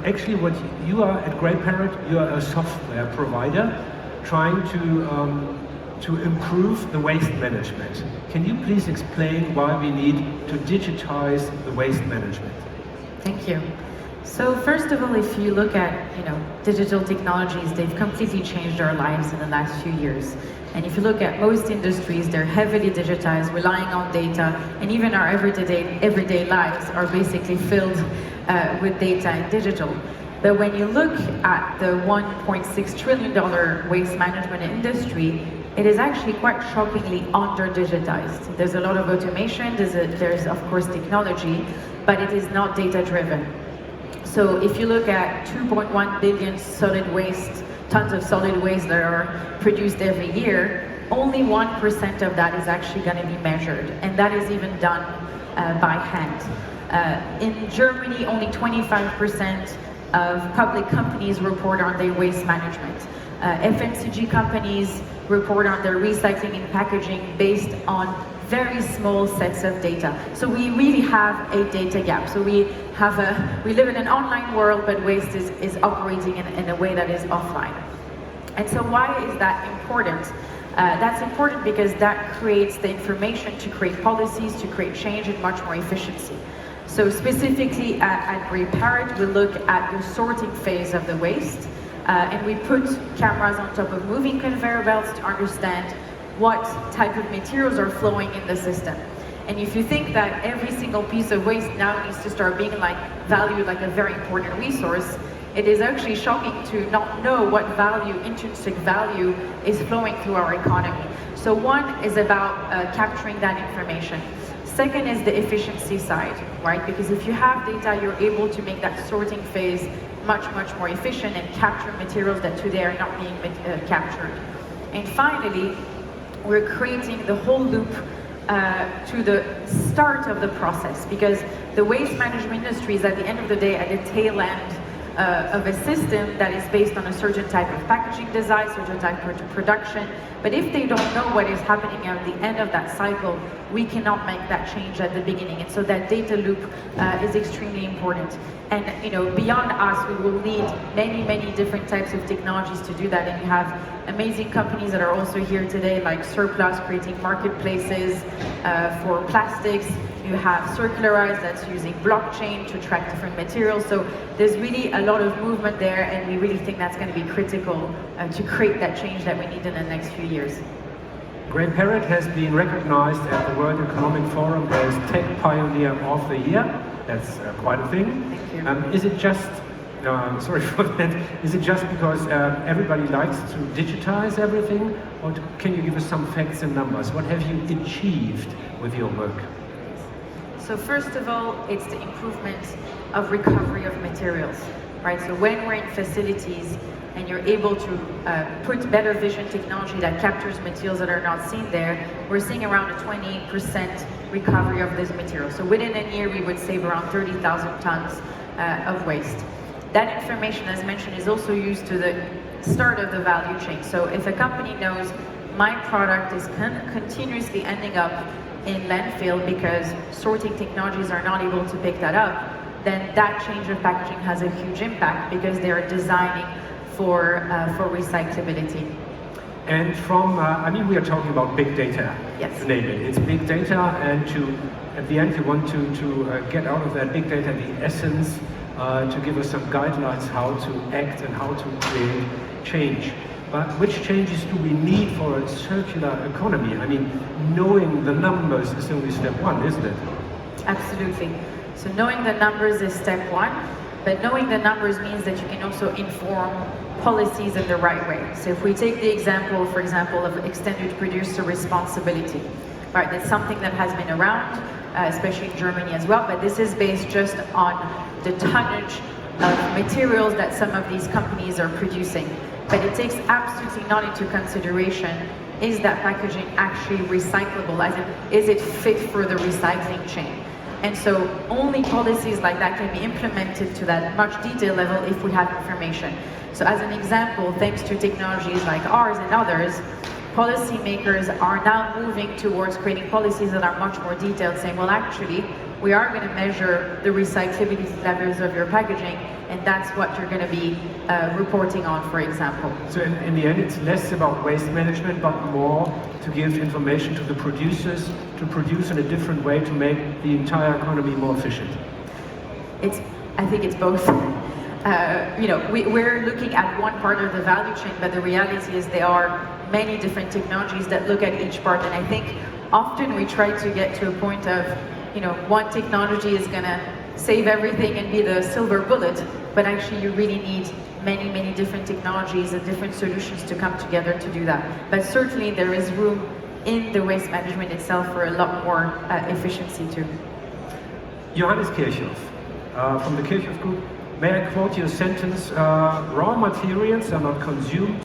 Actually, what you are at Greyparrot, you are a software provider trying to improve the waste management. Can you please explain why we need to digitize the waste management? Thank you. So first of all, if you look at digital technologies, they've completely changed our lives in the last few years. And if you look at most industries, they're heavily digitized, relying on data, and even our everyday lives are basically filled with data and digital. But when you look at the $1.6 trillion waste management industry, it is actually quite shockingly under-digitized. There's a lot of automation, there's of course technology, but it is not data-driven. So if you look at 2.1 billion tons of solid waste that are produced every year, only 1% of that is actually going to be measured, and that is even done by hand. In Germany, only 25% of public companies report on their waste management. FMCG companies report on their recycling and packaging based on very small sets of data. So we really have a data gap. So we live in an online world, but waste is operating in a way that is offline. And so why is that important? That's important because that creates the information to create policies, to create change and much more efficiency. So specifically at Greyparrot, we look at the sorting phase of the waste, and we put cameras on top of moving conveyor belts to understand what type of materials are flowing in the system. And if you think that every single piece of waste now needs to start being valued like a very important resource, it is actually shocking to not know what intrinsic value is flowing through our economy. So one is about capturing that information. Second is the efficiency side, right? Because if you have data, you're able to make that sorting phase much more efficient and capture materials that today are not being captured. And finally, we're creating the whole loop to the start of the process, because the waste management industry is at the end of the day at the tail end of a system that is based on a certain type of packaging design, certain type of production. But if they don't know what is happening at the end of that cycle, we cannot make that change at the beginning. And so that data loop is extremely important. And beyond us, we will need many different types of technologies to do that. And you have amazing companies that are also here today, like Surplus, creating marketplaces for plastics. You have Circularize that's using blockchain to track different materials. So there's really a lot of movement there, and we really think that's going to be critical to create that change that we need in the next few years. Greyparrot has been recognized at the World Economic Forum as Tech Pioneer of the Year. That's quite a thing. Thank you. Is it just, sorry for that, is it just because everybody likes to digitize everything? Or can you give us some facts and numbers? What have you achieved with your work? So first of all, it's the improvement of recovery of materials, right? So when we're in facilities and you're able to put better vision technology that captures materials that are not seen there, we're seeing around a 20% recovery of this material. So within a year, we would save around 30,000 tons of waste. That information, as mentioned, is also used to the start of the value chain. So if a company knows my product is continuously ending up in landfill because sorting technologies are not able to pick that up, then that change of packaging has a huge impact because they're designing for recyclability. And we are talking about big data. Yes. To name it. It's big data, and at the end you want to get out of that big data the essence, to give us some guidelines how to act and how to create change. But which changes do we need for a circular economy? Knowing the numbers is only step one, isn't it? Absolutely. So knowing the numbers is step one, but knowing the numbers means that you can also inform policies in the right way. So if we take the example, for example, of extended producer responsibility, right? That's something that has been around, especially in Germany as well, but this is based just on the tonnage of materials that some of these companies are producing. But it takes absolutely not into consideration, is that packaging actually recyclable? As in, is it fit for the recycling chain? And so only policies like that can be implemented to that much detail level if we have information. So as an example, thanks to technologies like ours and others, policymakers are now moving towards creating policies that are much more detailed, saying, well, actually, we are going to measure the recyclability levels of your packaging, and that's what you're going to be reporting on, for example. So in the end, it's less about waste management, but more to give information to the producers to produce in a different way to make the entire economy more efficient. I think it's both. We're looking at one part of the value chain, but the reality is there are many different technologies that look at each part, and I think often we try to get to a point of, one technology is going to save everything and be the silver bullet, but actually you really need many, many different technologies and different solutions to come together to do that. But certainly there is room in the waste management itself for a lot more efficiency too. Johannes Kirchhoff, from the Kirchhoff Group, may I quote your sentence, raw materials are not consumed